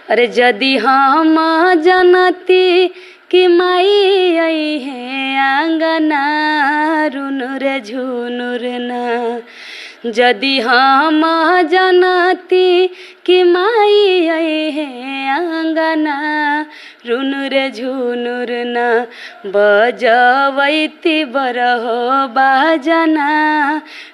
अरे जदि हम जनती कि माई आई है आंगना रुनुर झुनुर ना। जदि हम जनती कि माई आई है आंगना रुनुर झुनुर ना। बजवैती बरहो बाजना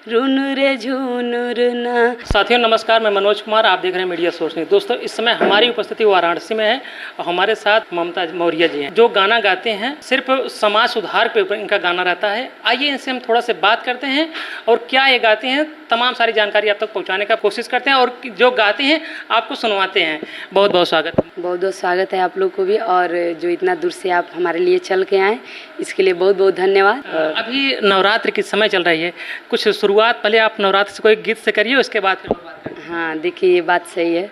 रुनुर झुनुर ना। साथियों नमस्कार, मैं मनोज कुमार, आप देख रहे हैं मीडिया सोर्स न्यूज़। दोस्तों इस समय हमारी उपस्थिति वाराणसी में है और हमारे साथ ममता मौर्य जी हैं जो गाना गाते हैं। सिर्फ समाज सुधार पे ऊपर इनका गाना रहता है। आइए इनसे हम थोड़ा से बात करते हैं और क्या ये गाते हैं, तमाम सारी जानकारी आप तक पहुँचाने का कोशिश करते हैं और जो गाते हैं आपको सुनवाते हैं। बहुत बहुत स्वागत। बहुत बहुत स्वागत है आप लोग को भी, और जो इतना दूर से आप हमारे लिए चल के आए इसके लिए बहुत बहुत धन्यवाद। अभी नवरात्र की समय चल रही है, कुछ शुरुआत पहले आप नवरात्र से कोई गीत से करिए, उसके बाद फिर बात करें। हाँ देखिए, ये बात सही है।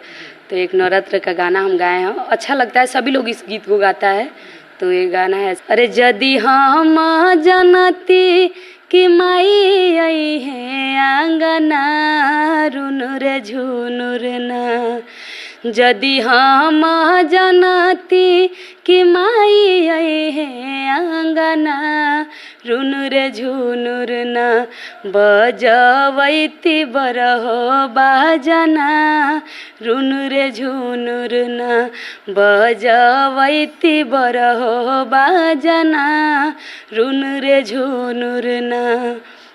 तो एक नवरात्र का गाना हम गाए हैं, अच्छा लगता है, सभी लोग इस गीत को गाता है। तो ये गाना है, अरे जदि हम जनती कि माई आई है आंगना रुनुर झुनुर ना। जदि हम जनती कि माई आई है आंगना रुनुर झुनुर ना। बजवैती बरहो बाजना रुनुर झुनुर ना। बजवैती बरहो बाजना रुनुर झुनुर ना।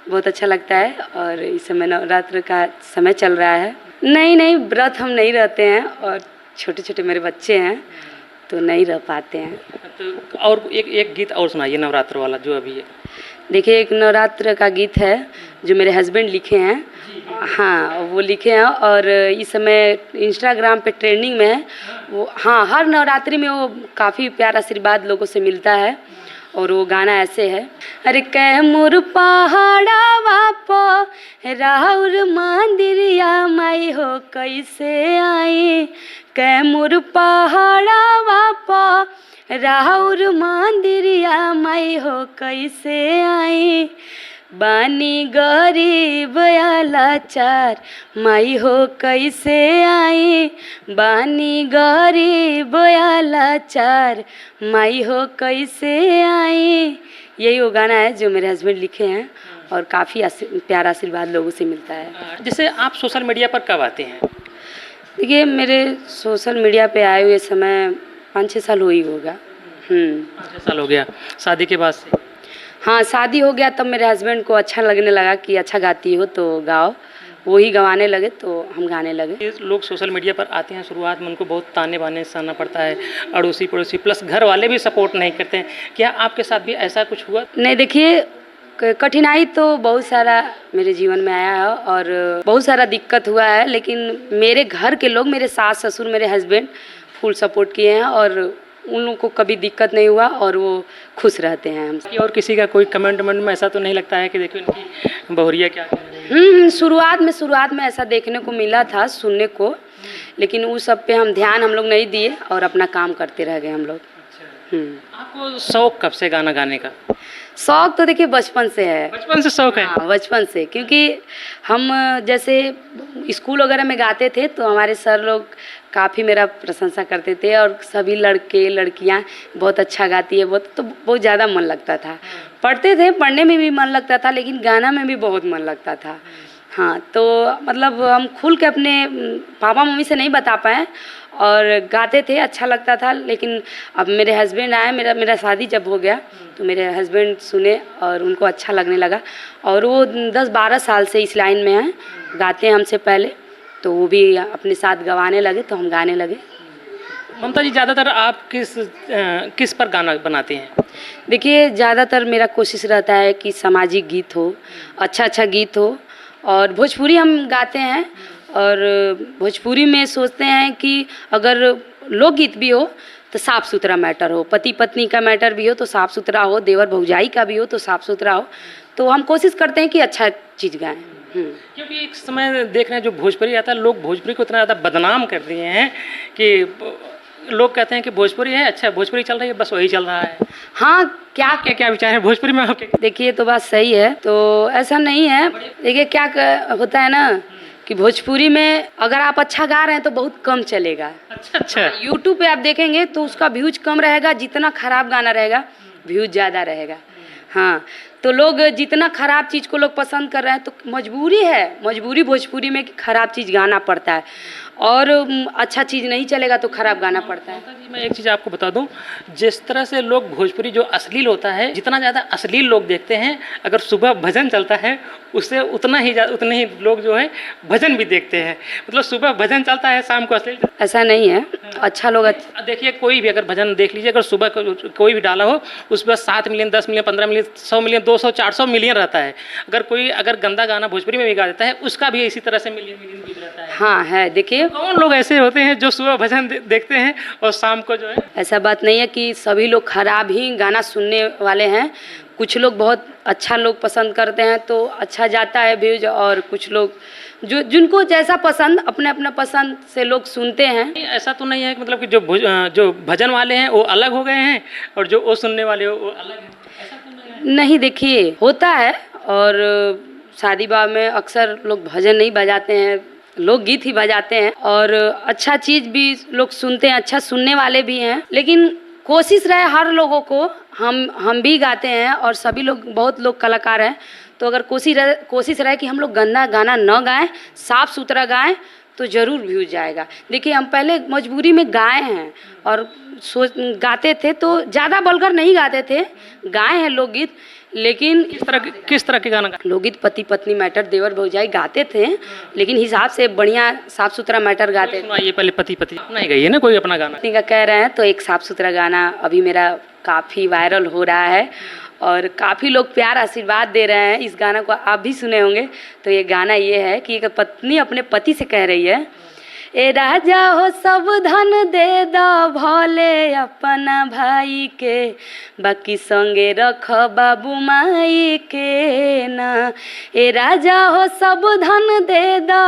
बहुत अच्छा लगता है। और इस समय नवरात्र का समय चल रहा है। नहीं व्रत हम नहीं रहते हैं, और छोटे छोटे मेरे बच्चे हैं तो नहीं रह पाते हैं। तो और एक गीत और सुनाइए नवरात्र वाला जो अभी है। देखिए, एक नवरात्र का गीत है जो मेरे हस्बैंड लिखे हैं। हाँ, वो लिखे हैं और इस समय इंस्टाग्राम पे ट्रेंडिंग में है वो। हाँ, हर नवरात्रि में वो काफ़ी प्यारा आशीर्वाद लोगों से मिलता है। और वो गाना ऐसे है, अरे कैमूर पहाड़ा वापो राउर मंदिरिया माई हो कैसे आई। कैमूर पहाड़ा वापो राउर मंदिरिया माई हो कैसे आई। बानी गरीब लाचार माई हो कैसे आई। बानी गरीब लाचार माई हो कैसे आई। यही वो गाना है जो मेरे हस्बैंड लिखे हैं और काफ़ी प्यारा आशीर्वाद लोगों से मिलता है। जैसे आप सोशल मीडिया पर कब आते हैं? देखिए, मेरे सोशल मीडिया पे आए हुए समय 5-6 साल हो ही होगा। 5 साल हो गया शादी के बाद से? हाँ, शादी हो गया तब मेरे हस्बैंड को अच्छा लगने लगा कि अच्छा गाती हो तो गाओ। वही गवाने लगे तो हम गाने लगे। ये लोग सोशल मीडिया पर आते हैं, शुरुआत में उनको बहुत ताने बाने सहना पड़ता है, अड़ोसी पड़ोसी प्लस घर वाले भी सपोर्ट नहीं करते हैं। क्या आपके साथ भी ऐसा कुछ हुआ? नहीं, देखिए, कठिनाई तो बहुत सारा मेरे जीवन में आया है और बहुत सारा दिक्कत हुआ है, लेकिन मेरे घर के लोग, मेरे सास ससुर, मेरे हस्बैंड फुल सपोर्ट किए हैं और उन लोगों को कभी दिक्कत नहीं हुआ और वो खुश रहते हैं हमसे। और किसी का कोई कमेंट में ऐसा तो नहीं लगता है कि देखो इनकी बहुरिया क्या कह रही है? शुरुआत में ऐसा देखने को मिला था, सुनने को, लेकिन उस सब पे हम ध्यान हम लोग नहीं दिए और अपना काम करते रह गए हम लोग। आपको शौक कब से गाना गाने का? शौक तो देखिए बचपन से है। बचपन से शौक है? हाँ, बचपन से, क्योंकि हम जैसे स्कूल वगैरह में गाते थे तो हमारे सर लोग काफ़ी मेरा प्रशंसा करते थे और सभी लड़के लड़कियां बहुत अच्छा गाती है, बहुत ज़्यादा मन लगता था। पढ़ते थे, पढ़ने में भी मन लगता था, लेकिन गाना में भी बहुत मन लगता था। हाँ, तो मतलब हम खुल के अपने पापा मम्मी से नहीं बता पाए और गाते थे, अच्छा लगता था। लेकिन अब मेरे हस्बैंड आए, मेरा शादी जब हो गया तो मेरे हस्बैंड सुने और उनको अच्छा लगने लगा और वो 10-12 साल से इस लाइन में हैं, गाते हैं हमसे पहले, तो वो भी अपने साथ गवाने लगे तो हम गाने लगे। ममता जी, ज़्यादातर आप किस पर गाना बनाते हैं? देखिए, ज़्यादातर मेरा कोशिश रहता है कि सामाजिक गीत हो, अच्छा गीत हो, और भोजपुरी हम गाते हैं। और भोजपुरी में सोचते हैं कि अगर लोकगीत भी हो तो साफ़ सुथरा मैटर हो, पति पत्नी का मैटर भी हो तो साफ़ सुथरा हो, देवर भौजाई का भी हो तो साफ़ सुथरा हो। तो हम कोशिश करते हैं कि अच्छा चीज़ गाएं। क्योंकि एक समय देख रहे हैं जो भोजपुरी आता है, लोग भोजपुरी को इतना ज़्यादा बदनाम कर दिए हैं कि लोग कहते हैं कि भोजपुरी है, अच्छा भोजपुरी चल रही है, बस वही चल रहा है। हाँ, क्या विचार है भोजपुरी में आपके? देखिए, तो बात सही है, तो ऐसा नहीं है। देखिए, क्या होता है ना कि भोजपुरी में अगर आप अच्छा गा रहे हैं तो बहुत कम चलेगा। अच्छा अच्छा। यूट्यूब पे आप देखेंगे तो उसका व्यूज कम रहेगा, जितना खराब गाना रहेगा व्यूज ज़्यादा रहेगा। हाँ, तो लोग जितना खराब चीज़ को लोग पसंद कर रहे हैं तो मजबूरी है, मजबूरी भोजपुरी में कि खराब चीज़ गाना पड़ता है, और अच्छा चीज़ नहीं चलेगा तो खराब गाना पड़ता है। ममता जी, मैं एक चीज़ आपको बता दूं, जिस तरह से लोग भोजपुरी जो अश्लील होता है, जितना ज़्यादा अश्लील लोग देखते हैं, अगर सुबह भजन चलता है उससे उतने ही लोग जो है भजन भी देखते हैं। मतलब सुबह भजन चलता है, शाम को अश्लील। ऐसा नहीं है, अच्छा लोग देखिए कोई भी अगर भजन देख लीजिए, अगर सुबह कोई भी डाला हो उस पर 7 million, 10 million, 15 million, 100 million, 200, 400 million रहता है। अगर गंदा गाना भोजपुरी में भी गा देता है उसका भी इसी तरह से मिलियन मिलियन भी रहता है। हाँ है, देखिए कौन लोग ऐसे होते हैं जो सुबह भजन देखते हैं और शाम को जो है। ऐसा बात नहीं है कि सभी लोग खराब ही गाना सुनने वाले हैं। कुछ लोग बहुत अच्छा लोग पसंद करते हैं तो अच्छा जाता है व्यूज, और कुछ लोग जिनको जैसा पसंद, अपने अपने पसंद से लोग सुनते हैं। ऐसा तो नहीं है कि मतलब कि जो भजन वाले हैं वो अलग हो गए हैं और जो वो सुनने वाले हो वो अलग है, ऐसा तो नहीं है। नहीं, देखिए होता है, और शादी ब्याह में अक्सर लोग भजन नहीं बजाते हैं, लोकगीत ही बजाते हैं, और अच्छा चीज़ भी लोग सुनते हैं, अच्छा सुनने वाले भी हैं। लेकिन कोशिश रहे हर लोगों को, हम भी गाते हैं और सभी लोग, बहुत लोग कलाकार हैं, तो अगर कोशिश रहे कि हम लोग गंदा गाना न गाएं, साफ़ सुथरा गाएं, तो ज़रूर व्यूज जाएगा। देखिए हम पहले मजबूरी में गाए हैं और गाते थे तो ज़्यादा बलकर नहीं गाते थे, गाए हैं लोकगीत, लेकिन किस तरह के गाना लोकगीत पति पत्नी मैटर, देवर भौजाई गाते थे, लेकिन हिसाब से बढ़िया साफ सुथरा मैटर गाते थे। ये पहले पति पति अपना ही गाइए ना कोई अपना गाना। पत्नी का कह रहे हैं तो एक साफ सुथरा गाना अभी मेरा काफ़ी वायरल हो रहा है और काफ़ी लोग प्यार आशीर्वाद दे रहे हैं। इस गाना को आप भी सुने होंगे। तो ये गाना ये है कि एक पत्नी अपने पति से कह रही है, ए राजा हो सब धन दे दो भोले अपना भाई के, बाकी संगे रख बाबू माई के ना। ए राजा हो सब धन दे दो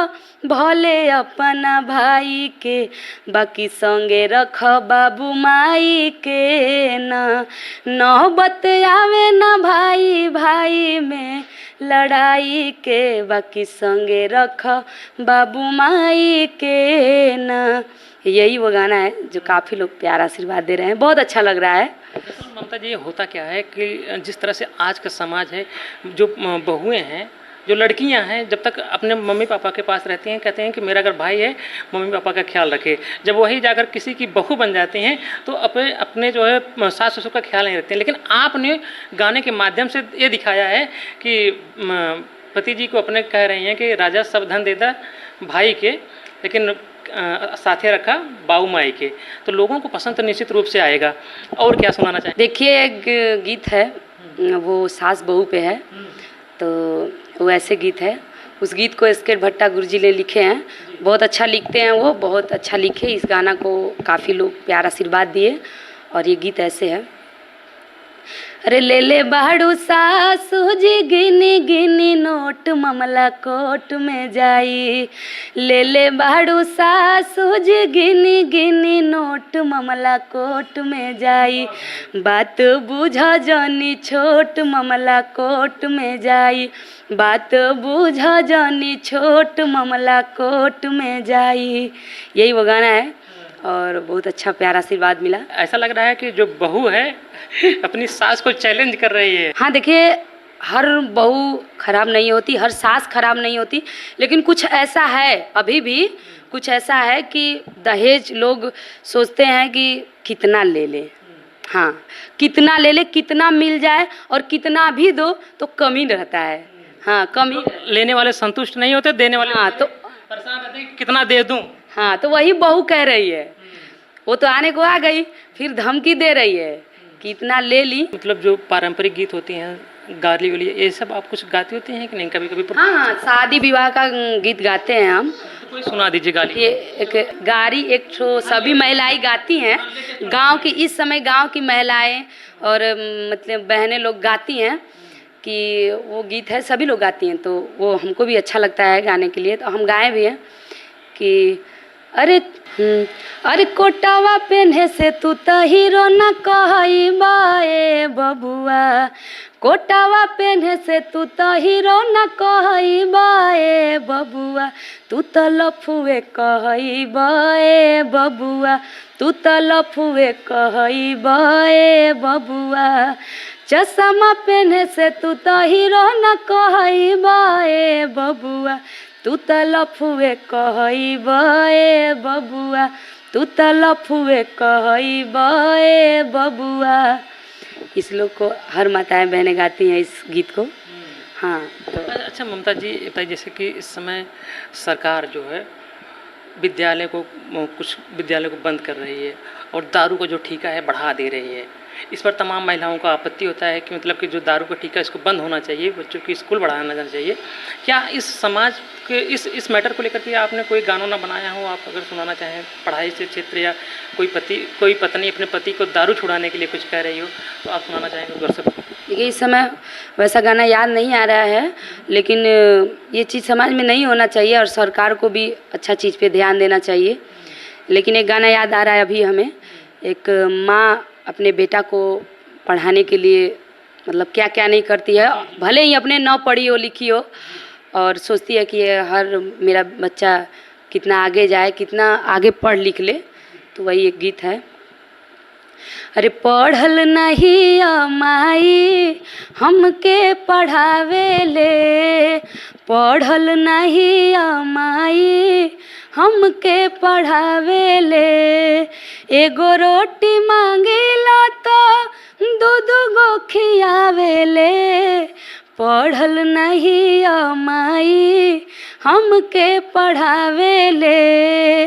भोले अपना भाई के, बाकी संगे रख बाबू माई के ना। नौबत आवे ना भाई भाई में लड़ाई के, बाकी संगे रख बाबू माई के ना। यही वो गाना है जो काफ़ी लोग प्यार आशीर्वाद दे रहे हैं, बहुत अच्छा लग रहा है। ममता जी, होता क्या है कि जिस तरह से आज का समाज है, जो बहुएं हैं, जो लड़कियां हैं, जब तक अपने मम्मी पापा के पास रहती हैं, कहते हैं कि मेरा अगर भाई है मम्मी पापा का ख्याल रखे। जब वही जाकर किसी की बहू बन जाती हैं तो अपने जो है सास ससुर का ख्याल नहीं रखते हैं। लेकिन आपने गाने के माध्यम से ये दिखाया है कि पति जी को अपने कह रही हैं कि राजा सब धन देता भाई के, लेकिन साथे रखा बाऊ माई के। तो लोगों को पसंद तो निश्चित रूप से आएगा। और क्या सुनाना चाहिए? देखिए एक गीत है, वो सास बहू पे है, तो वो ऐसे गीत है। उस गीत को एस के भट्टा गुरुजी ने लिखे हैं, बहुत अच्छा लिखते हैं वो, बहुत अच्छा लिखे। इस गाना को काफ़ी लोग प्यार आशीर्वाद दिए और ये गीत ऐसे है। अरे ले ले बाड़ू सासू जी गिनी गिनी नोट ममला कोट में जाई, ले ले बाड़ू सासू जी गिनी गिनी नोट ममला कोट में जाई, बात बुझा जानी छोट ममला कोट में जाई, बात बुझा जानी छोट ममला कोट में जाई। यही वो गाना है और बहुत अच्छा प्यारा आशीर्वाद मिला। ऐसा लग रहा है कि जो बहू है अपनी सास को चैलेंज कर रही है। हाँ देखिए, हर बहू खराब नहीं होती, हर सास खराब नहीं होती, लेकिन कुछ ऐसा है, अभी भी कुछ ऐसा है कि दहेज लोग सोचते हैं कि कितना ले ले, हाँ कितना ले ले, कितना मिल जाए, और कितना भी दो तो कमी रहता है। हाँ कमी, लेने वाले संतुष्ट नहीं होते, देने वाले हाँ तो परेशान रहते हैं कितना दे दूं। हाँ तो वही बहू कह रही है, वो तो आने को आ गई, फिर धमकी दे रही है कि इतना ले ली। मतलब जो पारंपरिक गीत होती हैं, गाली वाली, ये सब आप कुछ गाती होती हैं कि नहीं? कभी कभी हाँ शादी विवाह का गीत गाते हैं हम। कोई सुना दीजिए गाली। ये एक गाड़ी एक ठो सभी महिलाएं गाती हैं, गांव की, इस समय गांव की महिलाएं और मतलब बहनें लोग गाती हैं कि वो गीत है, सभी लोग गाती हैं, तो वो हमको भी अच्छा लगता है गाने के लिए, तो हम गाए भी हैं कि अरे कोटावा पेन्हे से तू त हीरो न कहई बाए बबुआ, कोटावा पेन्हे से तू तो हीरो न कहइबा ए बबुआ, तू तो लफुए कहइबा ए बबुआ, तू तो लफुए कहइबा ए बबुआ। चश्मा पेन्हे से तू तो हीरो न कहइबा ए बबुआ, तू तो लफुए कहइबा ए बबुआ, तू तो लफुए कहइबा ए बबुआ। इस लोग को हर माताएं बहनें गाती हैं इस गीत को। हाँ तो अच्छा ममता जी बताइए, जैसे कि इस समय सरकार जो है विद्यालय को कुछ विद्यालय को बंद कर रही है और दारू का जो ठेका है बढ़ा दे रही है। इस पर तमाम महिलाओं का आपत्ति होता है कि मतलब कि जो दारू का ठेका इसको बंद होना चाहिए, बच्चों की स्कूल बढ़ाना जाना चाहिए। क्या इस समाज के इस मैटर को लेकर के आपने कोई गाना ना बनाया हो, आप अगर सुनाना चाहें पढ़ाई से क्षेत्र, या कोई पत्नी अपने पति को दारू छुड़ाने के लिए कुछ कह रही हो तो आप सुनाना चाहेंगे दर्शक? देखिए इस समय वैसा गाना याद नहीं आ रहा है, लेकिन ये चीज़ समाज में नहीं होना चाहिए और सरकार को भी अच्छा चीज़ पे ध्यान देना चाहिए। लेकिन एक गाना याद आ रहा है अभी हमें, एक माँ अपने बेटा को पढ़ाने के लिए मतलब क्या क्या नहीं करती है, भले ही अपने न पढ़ी हो लिखी हो और सोचती है कि हर मेरा बच्चा कितना आगे जाए, कितना आगे पढ़ लिख ले। तो वही एक गीत है, अरे पढ़ल नहीं माई हमके पढ़ावे ले, पढ़ल नहीं माई हमके पढ़ावे ले, एगो रोटी मांगिला तो दूध गो खियावे ले, पढ़ल नहीं माई हमके पढ़ावे ले,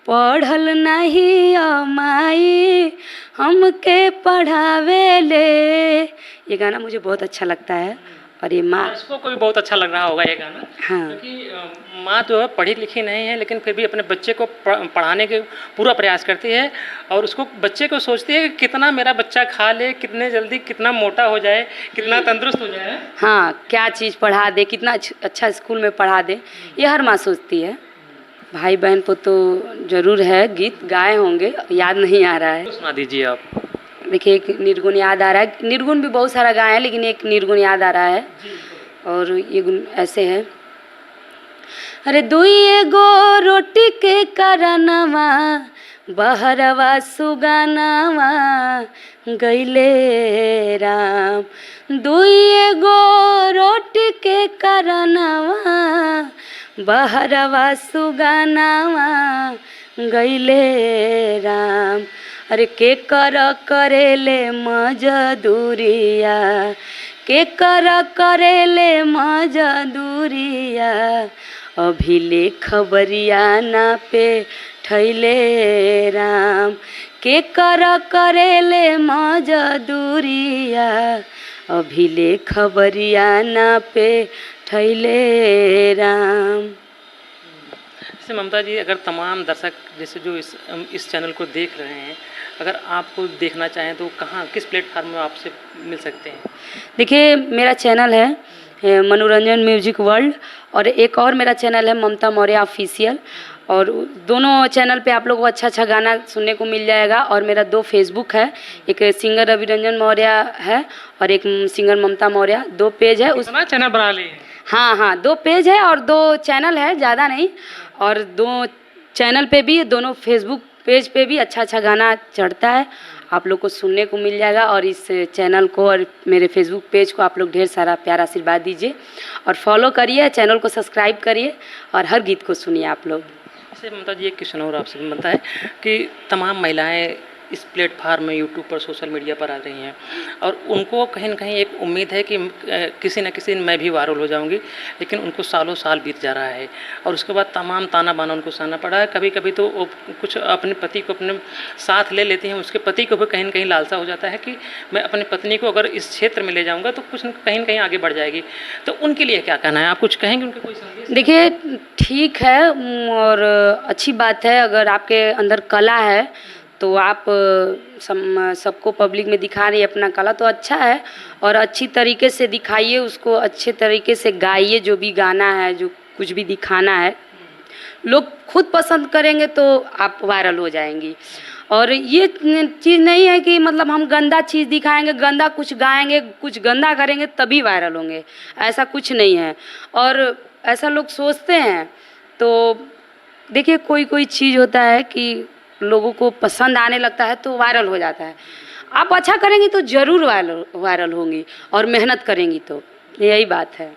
पढ़ल नहीं माई हमके पढ़ावे ले। ये गाना मुझे बहुत अच्छा लगता है और ये माँ इसको को भी बहुत अच्छा लग रहा होगा ये गाना। हाँ क्योंकि माँ जो है पढ़ी लिखी नहीं है लेकिन फिर भी अपने बच्चे को पढ़ाने के पूरा प्रयास करती है और उसको बच्चे को सोचती है कि कितना मेरा बच्चा खा ले, कितने जल्दी कितना मोटा हो जाए, कितना तंदुरुस्त हो जाए। हाँ, क्या चीज़ पढ़ा दे, कितना अच्छा स्कूल में पढ़ा दे, ये हर माँ सोचती है। भाई बहन को तो ज़रूर है, गीत गाए होंगे, याद नहीं आ रहा है। तो सुना दीजिए आप। देखिए एक निर्गुण याद आ रहा है, निर्गुण भी बहुत सारा गाए हैं लेकिन एक निर्गुण याद आ रहा है और ये गुण ऐसे है, अरे दुई गो रोटी के करनवा बहरवा सुगानावा गईले राम, दुई गो रोटी के करनवा बहरवा सुगानावा गईले राम, अरे के कर करेले मजदूरिया, के कर करेले मजदूरिया, अभी ले खबरिया ना पे ठैले राम, के कर करेले मजदूरिया, अभी ले खबरिया ना पे ठैले राम। जैसे ममता जी, अगर तमाम दर्शक जैसे जो इस चैनल को देख रहे हैं, अगर आपको देखना चाहें तो कहाँ किस प्लेटफार्म में आपसे मिल सकते हैं? देखिए मेरा चैनल है मनोरंजन म्यूजिक वर्ल्ड और एक और मेरा चैनल है ममता मौर्य ऑफिशियल, और दोनों चैनल पे आप लोगों को अच्छा अच्छा गाना सुनने को मिल जाएगा। और मेरा 2 फेसबुक है, एक सिंगर रविरंजन मौर्य है और एक सिंगर ममता मौर्य, 2 पेज है। उतना चैनल बना लिए? हाँ हाँ, 2 पेज है और 2 चैनल है, ज़्यादा नहीं। और 2 चैनल पे भी, दोनों फेसबुक पेज पे भी अच्छा अच्छा गाना चढ़ता है, आप लोग को सुनने को मिल जाएगा। और इस चैनल को और मेरे फेसबुक पेज को आप लोग ढेर सारा प्यार आशीर्वाद दीजिए और फॉलो करिए, चैनल को सब्सक्राइब करिए और हर गीत को सुनिए आप लोग। जैसे ममता जी, एक क्वेश्चन और आपसे बनता है कि तमाम महिलाएं इस प्लेटफार्म में यूट्यूब पर, सोशल मीडिया पर आ रही हैं और उनको कहीं ना कहीं एक उम्मीद है कि किसी न किसी दिन मैं भी वायरल हो जाऊंगी, लेकिन उनको सालों साल बीत जा रहा है और उसके बाद तमाम ताना बाना उनको सहना पड़ा है। कभी कभी तो वो कुछ अपने पति को अपने साथ ले लेती हैं, उसके पति को भी कहीं ना कहीं लालसा हो जाता है कि मैं अपनी पत्नी को अगर इस क्षेत्र में ले जाऊँगा तो कुछ कहीं ना कहीं आगे बढ़ जाएगी। तो उनके लिए क्या कहना है, आप कुछ कहेंगे उनके कोई संदेश? देखिए ठीक है और अच्छी बात है, अगर आपके अंदर कला है तो आप सबको पब्लिक में दिखा रही है अपना कला, तो अच्छा है और अच्छी तरीके से दिखाइए उसको, अच्छे तरीके से गाइए, जो भी गाना है, जो कुछ भी दिखाना है, लोग खुद पसंद करेंगे तो आप वायरल हो जाएंगी। और ये चीज़ नहीं है कि मतलब हम गंदा चीज़ दिखाएंगे, गंदा कुछ गाएंगे, कुछ गंदा करेंगे तभी वायरल होंगे, ऐसा कुछ नहीं है। और ऐसा लोग सोचते हैं। तो देखिए कोई कोई चीज़ होता है कि लोगों को पसंद आने लगता है तो वायरल हो जाता है। आप अच्छा करेंगी तो ज़रूर वायरल होंगी, और मेहनत करेंगी तो, यही बात है।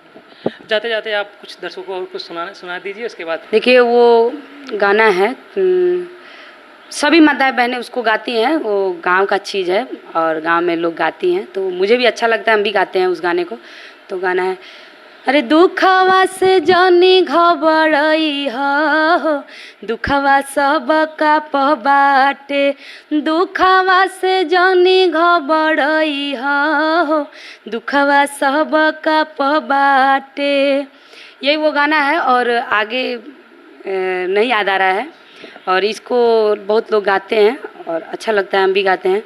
जाते जाते आप कुछ दर्शकों को और कुछ सुना दीजिए, उसके बाद। देखिए वो गाना है, सभी माताएं बहनें उसको गाती हैं, वो गांव का चीज़ है और गांव में लोग गाती हैं, तो मुझे भी अच्छा लगता है, हम भी गाते हैं उस गाने को। तो गाना है, अरे दुखवा से जानी घबराई हो, दुखवा सब का बाटे, दुखवा से जानी घबराई हो, दुखवा सब का बाटे। यही वो गाना है, और आगे नहीं याद आ रहा है। और इसको बहुत लोग गाते हैं और अच्छा लगता है, हम भी गाते हैं।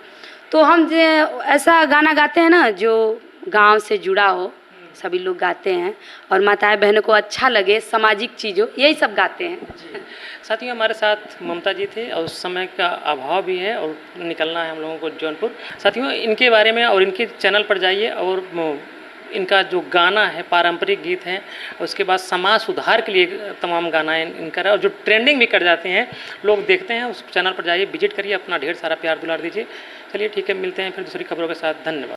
तो हम ऐसा गाना गाते हैं ना जो गांव से जुड़ा हो, सभी लोग गाते हैं और माताएं बहनों को अच्छा लगे, सामाजिक चीज़ हो, यही सब गाते हैं। साथियों हमारे साथ ममता जी थे और उस समय का अभाव भी है और निकलना है हम लोगों को जौनपुर। साथियों इनके बारे में और इनके चैनल पर जाइए और इनका जो गाना है पारंपरिक गीत हैं, उसके बाद समाज सुधार के लिए तमाम गाना इनका है और जो ट्रेंडिंग भी कर जाते हैं, लोग देखते हैं। उस चैनल पर जाइए, विजिट करिए, अपना ढेर सारा प्यार दुलार दीजिए। चलिए ठीक है, मिलते हैं फिर दूसरी खबरों के साथ। धन्यवाद।